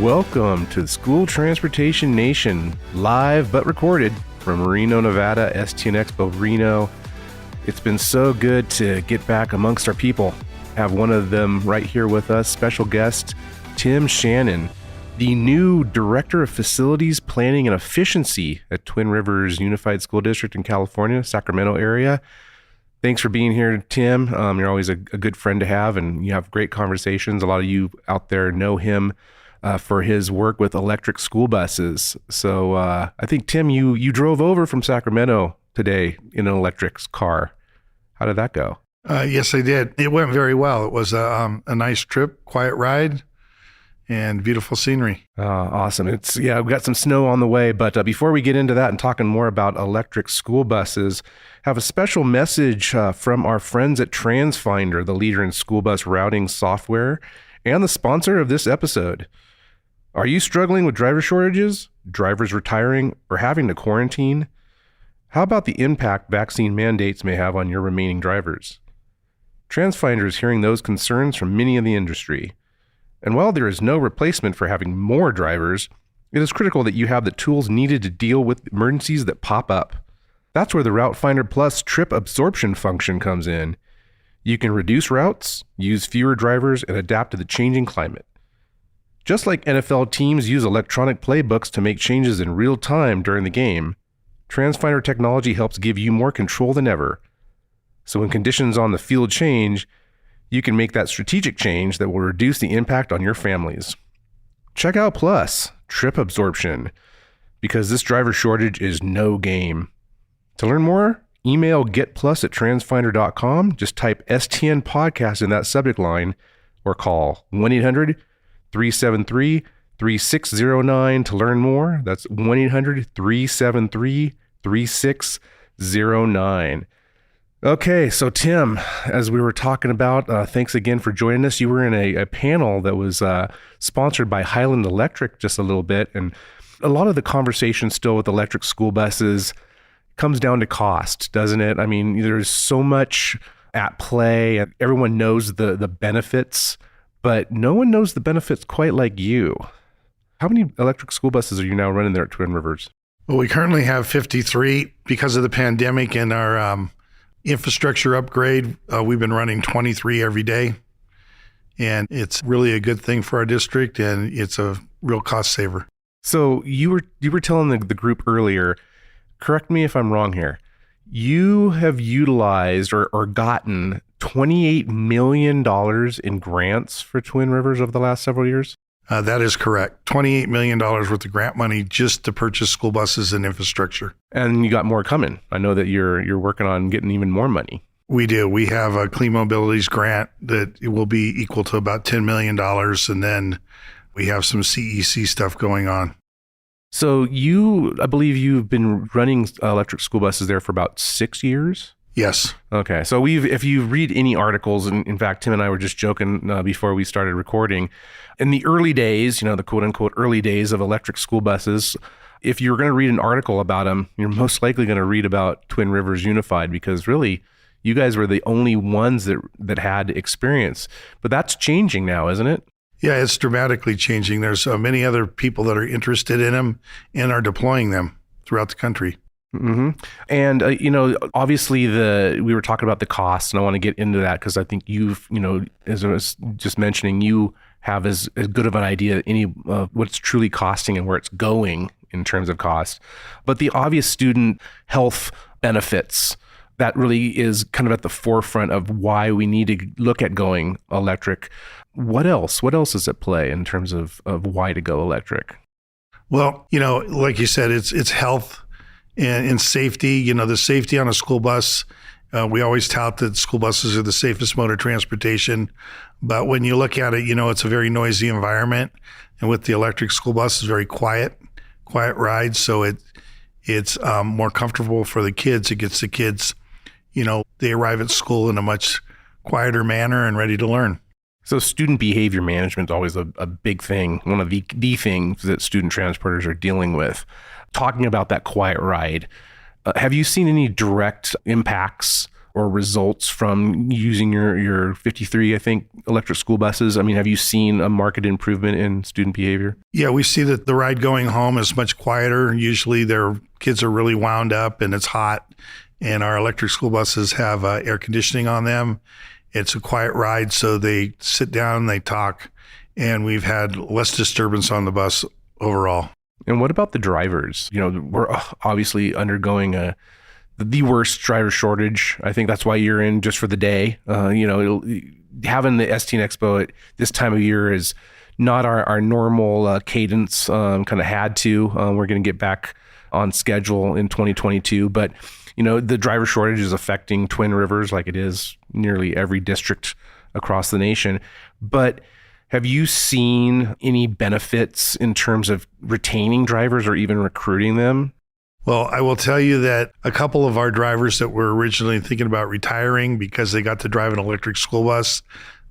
Welcome to School Transportation Nation, live but recorded from Reno, Nevada, STN EXPO Reno. It's been so good to get back amongst our people. Have one of them right here with us, special guest Tim Shannon, the new Director of Facilities Planning and Efficiency at Twin Rivers Unified School District in California, Sacramento area. Thanks for being here, Tim. You're always a good friend to have, and you have great conversations. A lot of you out there know him for his work with electric school buses. So I think, Tim, you drove over from Sacramento today in an electric car. How did that go? Yes, I did. It went very well. It was a nice trip, quiet ride, and beautiful scenery. Awesome. We've got some snow on the way, but before we get into that and talking more about electric school buses, have a special message from our friends at TransFinder, the leader in school bus routing software, and the sponsor of this episode. Are you struggling with driver shortages, drivers retiring, or having to quarantine? How about the impact vaccine mandates may have on your remaining drivers? TransFinder is hearing those concerns from many in the industry. And while there is no replacement for having more drivers, it is critical that you have the tools needed to deal with emergencies that pop up. That's where the Route Finder Plus trip absorption function comes in. You can reduce routes, use fewer drivers, and adapt to the changing climate. Just like NFL teams use electronic playbooks to make changes in real time during the game, TransFinder technology helps give you more control than ever. So when conditions on the field change, you can make that strategic change that will reduce the impact on your families. Check out Plus, trip absorption, because this driver shortage is no game. To learn more, email getplus@transfinder.com. Just type STN podcast in that subject line or call 1-800-373-3609 to learn more. That's 1-800-373-3609. Okay, so Tim, as we were talking about, thanks again for joining us. You were in a panel that was sponsored by Highland Electric just a little bit, and a lot of the conversation still with electric school buses comes down to cost, doesn't it? I mean, there's so much at play, and everyone knows the benefits, but no one knows the benefits quite like you. How many electric school buses are you now running there at Twin Rivers? Well, we currently have 53 because of the pandemic and our infrastructure upgrade. We've been running 23 every day, and it's really a good thing for our district, and it's a real cost saver. So you were telling the group earlier, correct me if I'm wrong here, you have utilized or gotten $28 million in grants for Twin Rivers over the last several years? That is correct. $28 million worth of grant money just to purchase school buses and infrastructure. And you got more coming. I know that you're working on getting even more money. We do. We have a Clean Mobilities grant that it will be equal to about $10 million. And then we have some CEC stuff going on. So I believe you've been running electric school buses there for about 6 years? Yes. Okay. So if you read any articles, and in fact, Tim and I were just joking before we started recording, in the early days, the quote unquote early days of electric school buses, if you're going to read an article about them, you're most likely going to read about Twin Rivers Unified, because really you guys were the only ones that had experience. But that's changing now, isn't it? Yeah, it's dramatically changing. There's many other people that are interested in them and are deploying them throughout the country. Mm-hmm. And, obviously we were talking about the cost, and I want to get into that because I think you've, as I was just mentioning, you have as good of an idea what it's truly costing and where it's going in terms of cost. But the obvious student health benefits, that really is kind of at the forefront of why we need to look at going electric. What else? What else is at play in terms of why to go electric? Well, like you said, it's health and safety. The safety on a school bus, we always tout that school buses are the safest mode of transportation. But when you look at it, it's a very noisy environment. And with the electric school bus, it's very quiet ride. So it's more comfortable for the kids. It gets the kids, they arrive at school in a much quieter manner and ready to learn. So student behavior management is always a big thing, one of the things that student transporters are dealing with. Talking about that quiet ride, have you seen any direct impacts or results from using your 53, I think, electric school buses? I mean, have you seen a marked improvement in student behavior? Yeah, we see that the ride going home is much quieter. Usually their kids are really wound up and it's hot, and our electric school buses have air conditioning on them. It's a quiet ride, so they sit down, they talk, and we've had less disturbance on the bus overall. And what about the drivers? We're obviously undergoing the worst driver shortage. I think that's why you're in just for the day. Having the STN EXPO at this time of year is not our normal cadence. Kind of had to. We're going to get back on schedule in 2022, but the driver shortage is affecting Twin Rivers like it is nearly every district across the nation. But have you seen any benefits in terms of retaining drivers or even recruiting them? Well, I will tell you that a couple of our drivers that were originally thinking about retiring because they got to drive an electric school bus,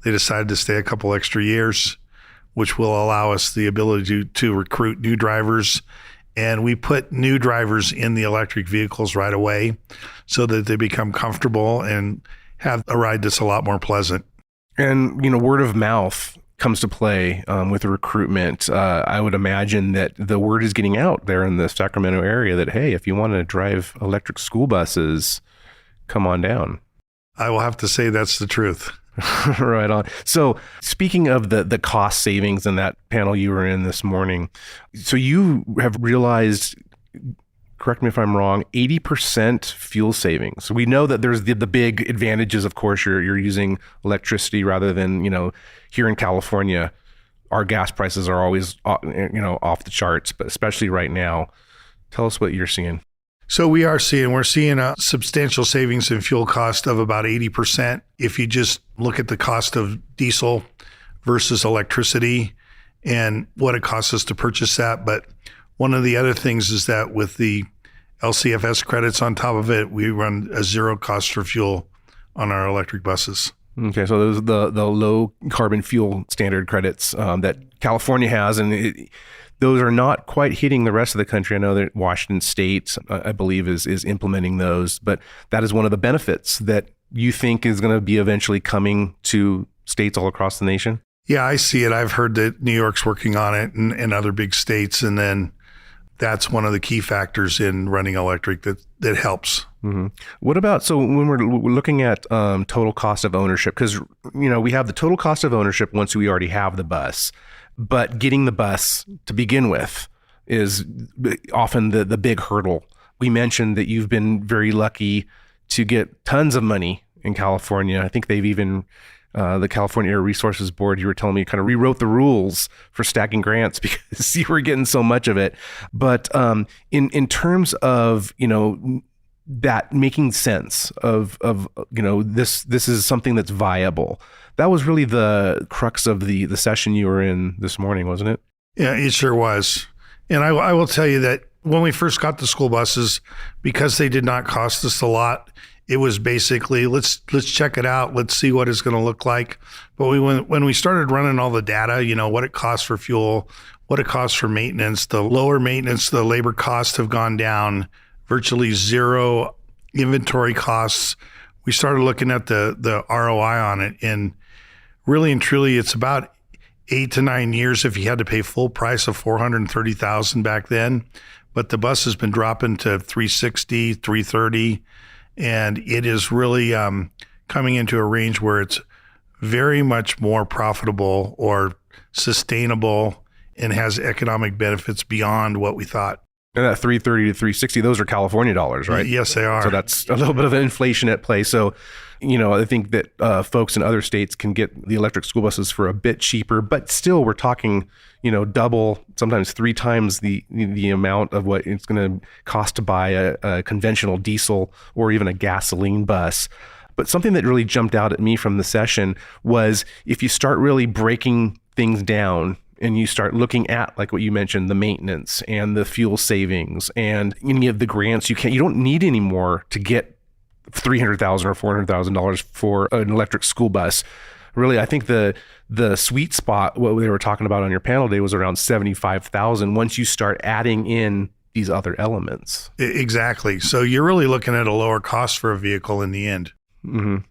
they decided to stay a couple extra years, which will allow us the ability to recruit new drivers. And we put new drivers in the electric vehicles right away so that they become comfortable and have a ride that's a lot more pleasant. And, word of mouth comes to play with the recruitment. I would imagine that the word is getting out there in the Sacramento area that, hey, if you want to drive electric school buses, come on down. I will have to say that's the truth. Right on. So speaking of the cost savings in that panel you were in this morning, so you have realized, correct me if I'm wrong, 80% fuel savings. We know that there's the big advantages. Of course, you're using electricity rather than, here in California, our gas prices are always, off the charts, but especially right now. Tell us what you're seeing. So we're seeing a substantial savings in fuel cost of about 80%. If you just look at the cost of diesel versus electricity and what it costs us to purchase that. But one of the other things is that with the LCFS credits on top of it, we run a zero cost for fuel on our electric buses. Okay, so those are the low carbon fuel standard credits that California has, and those are not quite hitting the rest of the country. I know that Washington State, I believe, is implementing those, but that is one of the benefits that you think is going to be eventually coming to states all across the nation. Yeah, I see it. I've heard that New York's working on it and other big states, and then that's one of the key factors in running electric that helps. Mm-hmm. What about, so when we're looking at total cost of ownership, because we have the total cost of ownership once we already have the bus. But getting the bus to begin with is often the big hurdle. We mentioned that you've been very lucky to get tons of money in California. I think they've even, the California Air Resources Board, you were telling me, kind of rewrote the rules for stacking grants because you were getting so much of it. But in terms of, that making sense of this is something that's viable. That was really the crux of the session you were in this morning, wasn't it? Yeah, it sure was. And I will tell you that when we first got the school buses, because they did not cost us a lot, it was basically, let's check it out. Let's see what it's going to look like. But when we started running all the data, what it costs for fuel, what it costs for maintenance, the lower maintenance, the labor costs have gone down, virtually zero inventory costs. We started looking at the ROI on it, and really and truly, it's about 8 to 9 years if you had to pay full price of $430,000 back then. But the bus has been dropping to $360,000, $330,000, and it is really coming into a range where it's very much more profitable or sustainable and has economic benefits beyond what we thought. And that $330 to $360, those are California dollars, right? Yes, they are. So that's a little bit of inflation at play. So, I think that folks in other states can get the electric school buses for a bit cheaper, but still we're talking, double, sometimes 3 times the amount of what it's going to cost to buy a conventional diesel or even a gasoline bus. But something that really jumped out at me from the session was if you start really breaking things down, and you start looking at, like what you mentioned, the maintenance and the fuel savings and any of the grants, you don't need any more to get $300,000 or $400,000 for an electric school bus. Really, I think the sweet spot, what they were talking about on your panel day, was around $75,000 once you start adding in these other elements. Exactly. So you're really looking at a lower cost for a vehicle in the end.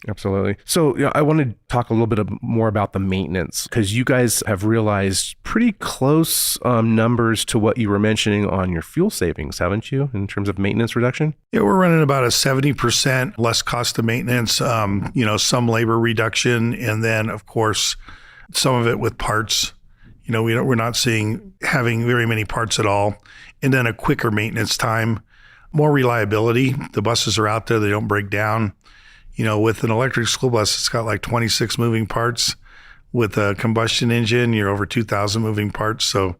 Absolutely. So I want to talk a little bit more about the maintenance, because you guys have realized pretty close numbers to what you were mentioning on your fuel savings, haven't you, in terms of maintenance reduction? Yeah, we're running about a 70% less cost of maintenance, some labor reduction, and then, of course, some of it with parts. We're not having very many parts at all, and then a quicker maintenance time, more reliability. The buses are out there, they don't break down. With an electric school bus, it's got like 26 moving parts. With a combustion engine, you're over 2,000 moving parts. So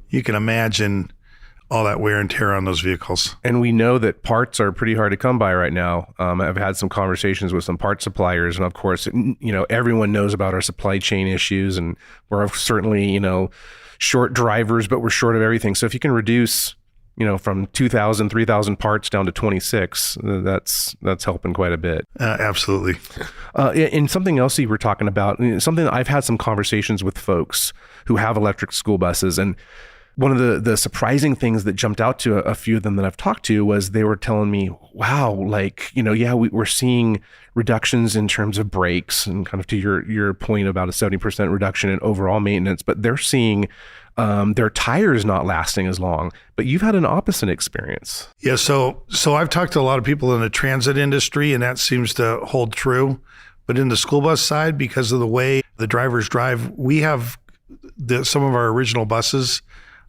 you can imagine all that wear and tear on those vehicles. And we know that parts are pretty hard to come by right now. I've had some conversations with some part suppliers, and of course, everyone knows about our supply chain issues, and we're certainly, short drivers, but we're short of everything. So if you can reduce, from 2,000, 3,000 parts down to 26, that's helping quite a bit. Absolutely. And something else you were talking about, something that I've had some conversations with folks who have electric school buses, and one of the surprising things that jumped out to a few of them that I've talked to was they were telling me, wow, we're seeing reductions in terms of brakes, and kind of to your point about a 70% reduction in overall maintenance, but they're seeing their tires not lasting as long. But you've had an opposite experience. Yeah, so I've talked to a lot of people in the transit industry, and that seems to hold true. But in the school bus side, because of the way the drivers drive, we have some of our original buses,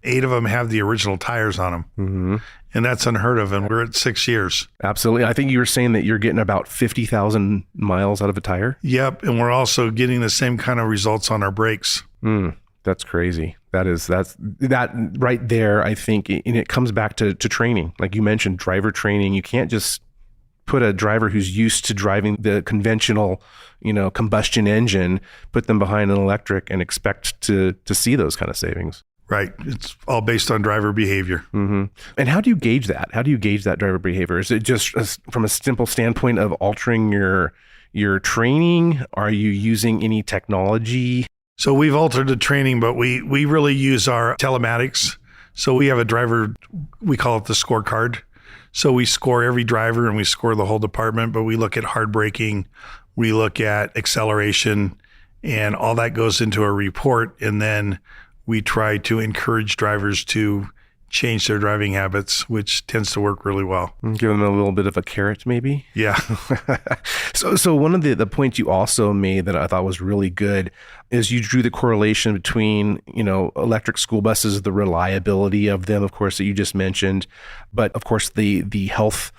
8 of them have the original tires on them. Mm-hmm. And that's unheard of, and we're at 6 years. Absolutely. I think you were saying that you're getting about 50,000 miles out of a tire? Yep, and we're also getting the same kind of results on our brakes. That's crazy. That right there, I think, and it comes back to training. Like you mentioned, driver training. You can't just put a driver who's used to driving the conventional, combustion engine, put them behind an electric and expect to see those kind of savings. Right. It's all based on driver behavior. Mm-hmm. And how do you gauge that? How do you gauge that driver behavior? Is it just from a simple standpoint of altering your training? Are you using any technology? So we've altered the training, but we really use our telematics. So we have a driver, we call it the scorecard. So we score every driver and we score the whole department, but we look at hard braking, we look at acceleration, and all that goes into a report. And then we try to encourage drivers to change their driving habits, which tends to work really well. Give them a little bit of a carrot, maybe? Yeah. So one of the points you also made that I thought was really good is you drew the correlation between, electric school buses, the reliability of them, of course, that you just mentioned, but of course the health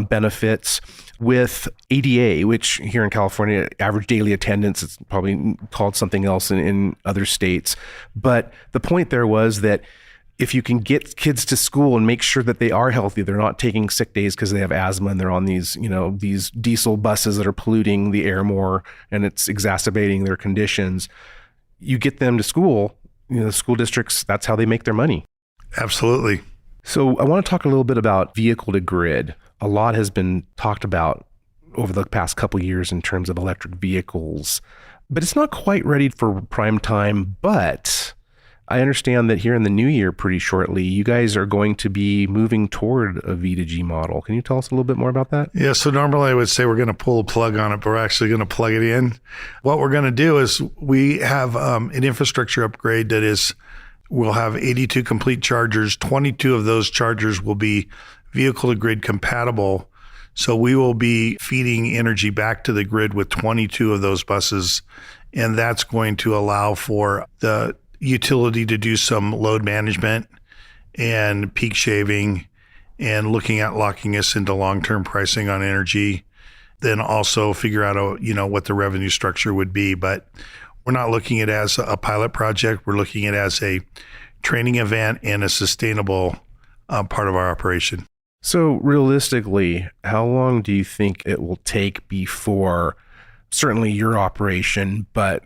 benefits with ADA, which here in California, average daily attendance, it's probably called something else in other states. But the point there was that if you can get kids to school and make sure that they are healthy, they're not taking sick days because they have asthma and they're on these diesel buses that are polluting the air more and it's exacerbating their conditions. You get them to school, the school districts, that's how they make their money. Absolutely. So I want to talk a little bit about vehicle to grid. A lot has been talked about over the past couple of years in terms of electric vehicles, but it's not quite ready for prime time. But I understand that here in the new year, pretty shortly, you guys are going to be moving toward a V2G model. Can you tell us a little bit more about that? Yeah, so normally I would say we're going to pull a plug on it, but we're actually going to plug it in. What we're going to do is we have an infrastructure upgrade that is, we'll have 82 complete chargers. 22 of those chargers will be vehicle to grid compatible. So we will be feeding energy back to the grid with 22 of those buses. And that's going to allow for the utility to do some load management and peak shaving and looking at locking us into long-term pricing on energy, then also figure out what the revenue structure would be. But we're not looking at it as a pilot project. We're looking at it as a training event and a sustainable part of our operation. So realistically, how long do you think it will take before certainly your operation, but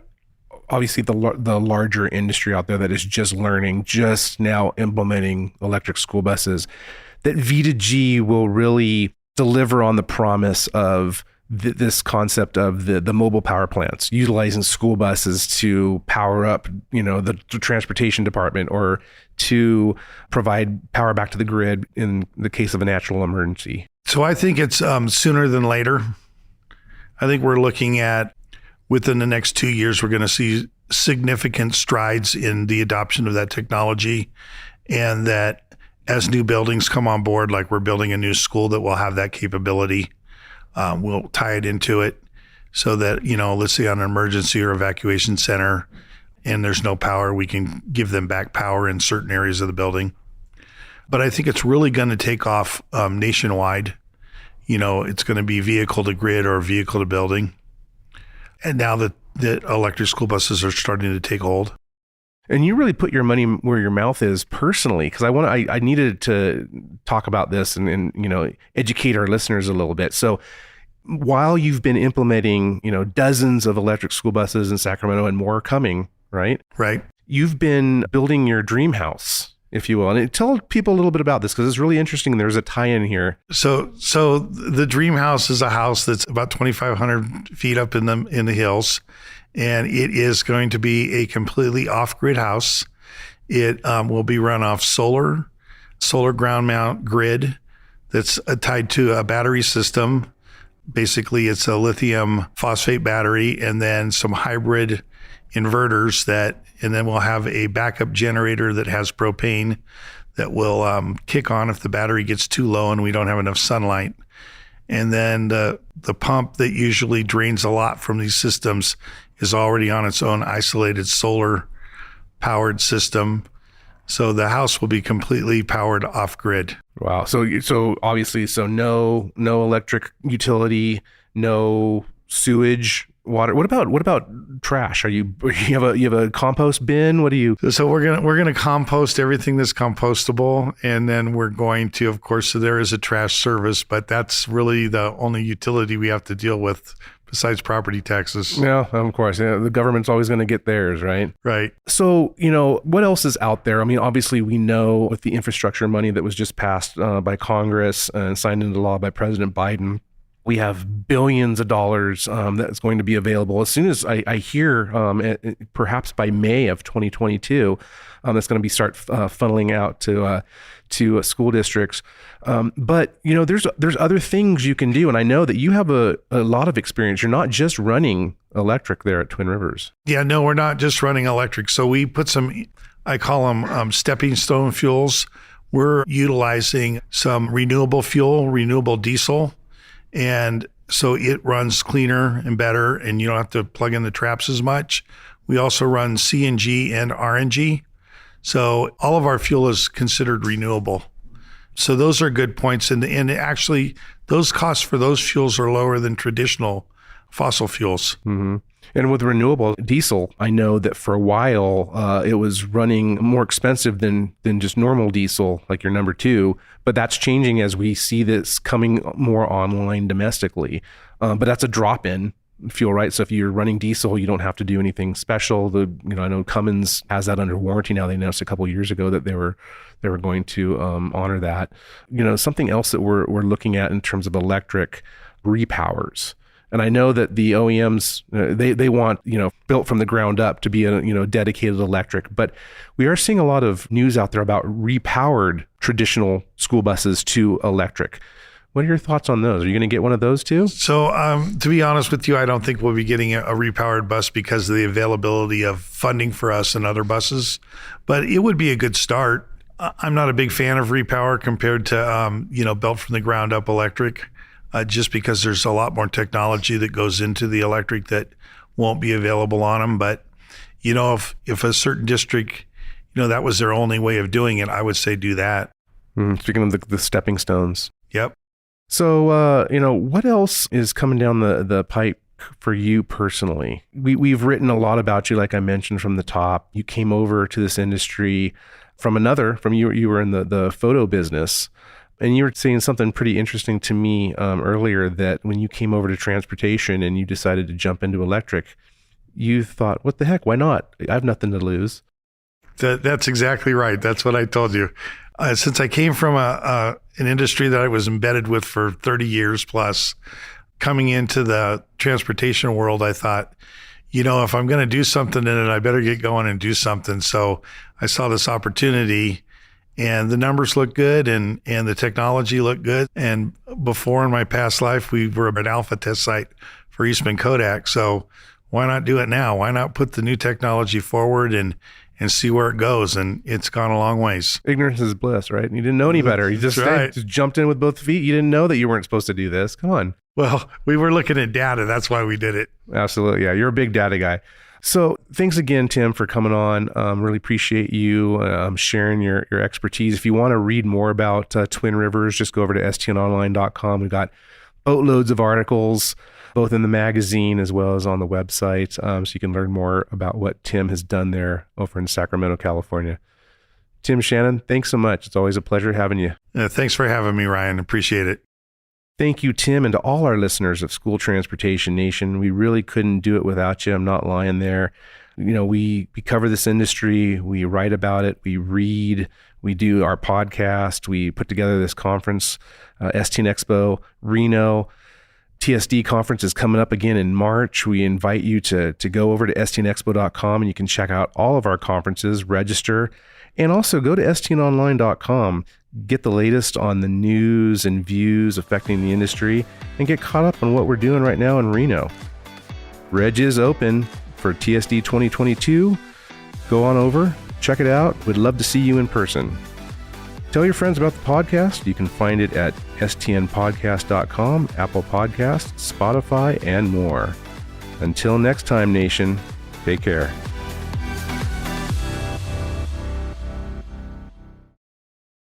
obviously the larger industry out there that is just now implementing electric school buses, that V2G will really deliver on the promise of this concept of the mobile power plants, utilizing school buses to power up, the transportation department or to provide power back to the grid in the case of a natural emergency? So I think it's sooner than later. I think we're looking at within the next 2 years, we're going to see significant strides in the adoption of that technology, and that as new buildings come on board, like we're building a new school that will have that capability, we'll tie it into it so that, let's say on an emergency or evacuation center and there's no power, we can give them back power in certain areas of the building. But I think it's really going to take off nationwide. It's going to be vehicle to grid or vehicle to building. And now that electric school buses are starting to take hold. And you really put your money where your mouth is personally, because I needed to talk about this and educate our listeners a little bit. So while you've been implementing, dozens of electric school buses in Sacramento and more coming, right? Right. You've been building your dream house, if you will. And tell people a little bit about this, because it's really interesting. There's a tie-in here. So the dream house is a house that's about 2,500 feet up in the hills. And it is going to be a completely off-grid house. It will be run off solar ground mount grid that's tied to a battery system. Basically, it's a lithium phosphate battery and then some hybrid inverters and then we'll have a backup generator that has propane that will kick on if the battery gets too low and we don't have enough sunlight. And then the pump that usually drains a lot from these systems is already on its own isolated solar powered system. So the house will be completely powered off grid. Wow. So obviously, no electric utility, no sewage, water. What about trash? You have a compost bin? What do you? So we're gonna compost everything that's compostable, and then we're going to, of course, so there is a trash service, but that's really the only utility we have to deal with besides property taxes. Yeah, of course. Yeah, the government's always going to get theirs, right? Right. So, what else is out there? I mean, obviously, we know with the infrastructure money that was just passed by Congress and signed into law by President Biden, we have billions of dollars that's going to be available. As soon as I hear, perhaps by May of 2022, that's going to start funneling out to school districts. But there's other things you can do, and I know that you have a lot of experience. You're not just running electric there at Twin Rivers. Yeah, no, we're not just running electric. So we put some, I call them stepping stone fuels. We're utilizing some renewable fuel, renewable diesel. And so it runs cleaner and better, and you don't have to plug in the traps as much. We also run CNG and RNG. So all of our fuel is considered renewable. So those are good points. And actually, those costs for those fuels are lower than traditional fossil fuels. Mm-hmm. And with renewable diesel, I know that for a while it was running more expensive than just normal diesel, like your number two. But that's changing as we see this coming more online domestically. But that's a drop-in fuel, right? So if you're running diesel, you don't have to do anything special. I know Cummins has that under warranty now. They announced a couple of years ago that they were going to honor that. Something else that we're looking at in terms of electric repowers. And I know that the OEMs, they want, built from the ground up to be a dedicated electric, but we are seeing a lot of news out there about repowered traditional school buses to electric. What are your thoughts on those? Are you going to get one of those too? So to be honest with you, I don't think we'll be getting a repowered bus because of the availability of funding for us and other buses, but it would be a good start. I'm not a big fan of repower compared to, built from the ground up electric. Just because there's a lot more technology that goes into the electric that won't be available on them. But, if a certain district, that was their only way of doing it, I would say do that. Speaking of the stepping stones. Yep. So, what else is coming down the pipe for you personally? We've written a lot about you, like I mentioned from the top. You came over to this industry from you were in the photo business. And you were saying something pretty interesting to me earlier, that when you came over to transportation and you decided to jump into electric, you thought, what the heck, why not? I have nothing to lose. That's exactly right. That's what I told you. Since I came from an industry that I was embedded with for 30 years plus, coming into the transportation world, I thought, if I'm going to do something in it, I better get going and do something. So I saw this opportunity. And the numbers look good and the technology looked good. And before, in my past life, we were an alpha test site for Eastman Kodak. So why not do it now? Why not put the new technology forward and see where it goes? And it's gone a long ways. Ignorance is bliss, right? You didn't know any better. You just jumped in with both feet. You didn't know that you weren't supposed to do this. Come on. Well, we were looking at data. That's why we did it. Absolutely. Yeah. You're a big data guy. So thanks again, Tim, for coming on. Really appreciate you sharing your expertise. If you want to read more about Twin Rivers, just go over to stnonline.com. We've got boatloads of articles, both in the magazine as well as on the website. So you can learn more about what Tim has done there over in Sacramento, California. Tim Shannon, thanks so much. It's always a pleasure having you. Thanks for having me, Ryan. Appreciate it. Thank you, Tim, and to all our listeners of School Transportation Nation. We really couldn't do it without you. I'm not lying there. You know, we cover this industry. We write about it. We read. We do our podcast. We put together this conference, STN EXPO, Reno. TSD conference is coming up again in March. We invite you to go over to stnexpo.com and you can check out all of our conferences, register, and also go to stnonline.com. Get the latest on the news and views affecting the industry and get caught up on what we're doing right now in Reno. Reg is open for TSD 2022. Go on over, check it out. We'd love to see you in person. Tell your friends about the podcast. You can find it at stnpodcast.com, Apple Podcasts, Spotify, and more. Until next time, Nation, take care.